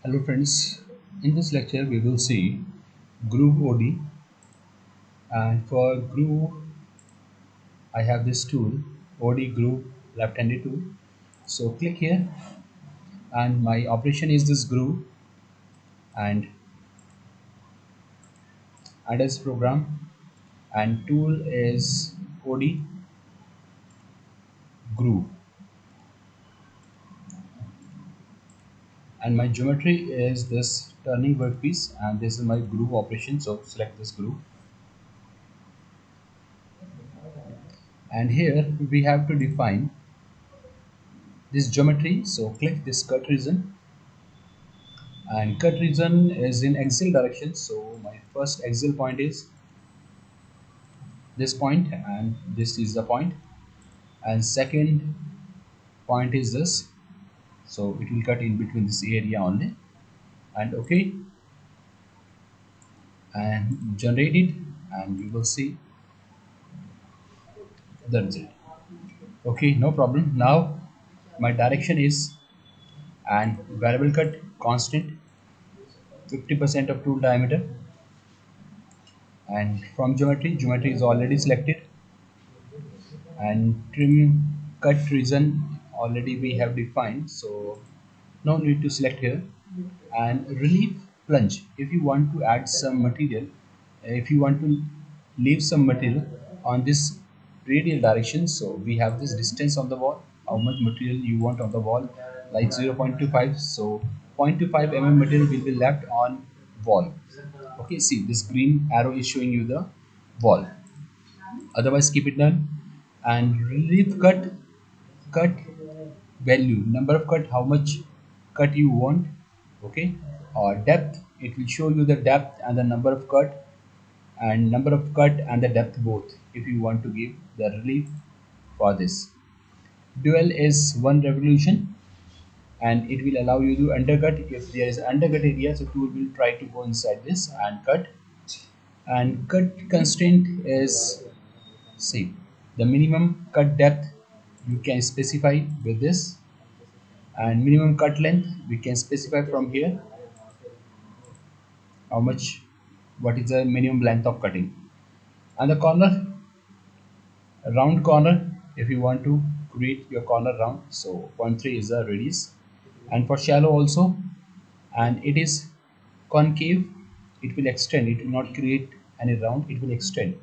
Hello friends, in this lecture we will see Groove OD, and for Groove I have this tool OD Groove left-handed tool. So click here and my operation is this Groove and add as program, and tool is OD Groove, and my geometry is this turning workpiece, and this is my groove operation. So select this groove, and here we have to define this geometry. So click this cut region, and cut region is in axial direction. So my first axial point is this point, and this is the point, and second point is this. So it will cut in between this area only, and okay, and generate it, and you will see the result. Okay, no problem. Now my direction is and variable cut constant 50% of tool diameter, and from geometry is already selected, and trim cut region already we have defined, so no need to select here. And relief plunge, if you want to add some material, if you want to leave some material on this radial direction, so we have this distance on the wall, how much material you want on the wall, like 0.25. So 0.25 mm material will be left on wall. Okay, see this green arrow is showing you the wall, otherwise keep it done. And relief cut value, number of cut, how much cut you want. Okay, or depth, it will show you the depth and the number of cut, and number of cut and the depth both, if you want to give the relief for this. Dual is one revolution, and it will allow you to undercut if there is undercut area, so tool will try to go inside this and cut. And cut constraint is, see, the minimum cut depth you can specify with this, and minimum cut length we can specify from here, how much, what is the minimum length of cutting. And the corner, round corner, if you want to create your corner round, so zero point 0.3 is the radius. And for shallow also, and it is concave, it will extend, it will not create any round, it will extend.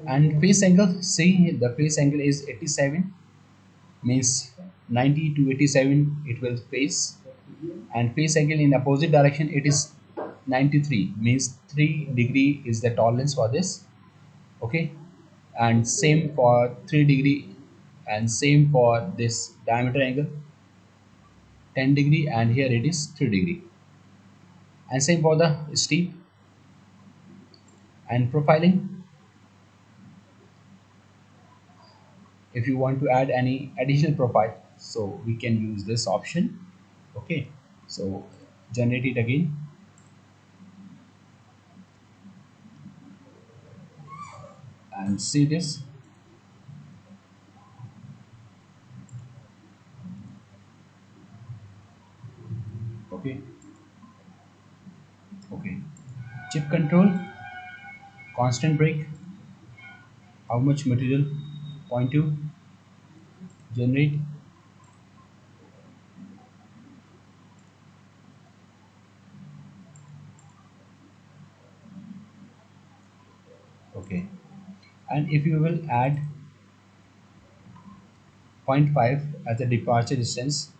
And face angle, see the face angle is 87, means 90 to 87 it will face. And face angle in opposite direction, it is 93, means 3 degree is the tolerance for this. Okay, and same for 3 degree, and same for this diameter angle 10 degree, and here it is 3 degree, and same for the steep. And profiling, if you want to add any additional profile, so we can use this option. Okay, so generate it again, and see this. Okay, okay, chip control, constant break, how much material, point 2, generate. Okay, and if you will add zero point 0.5 as a departure distance.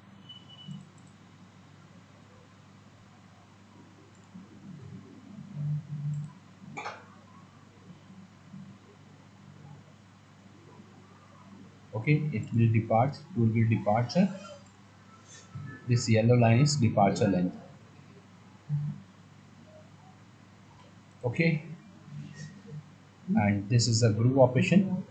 Okay, it will depart, tool will departure, this yellow line is departure length. Okay, and this is a groove operation.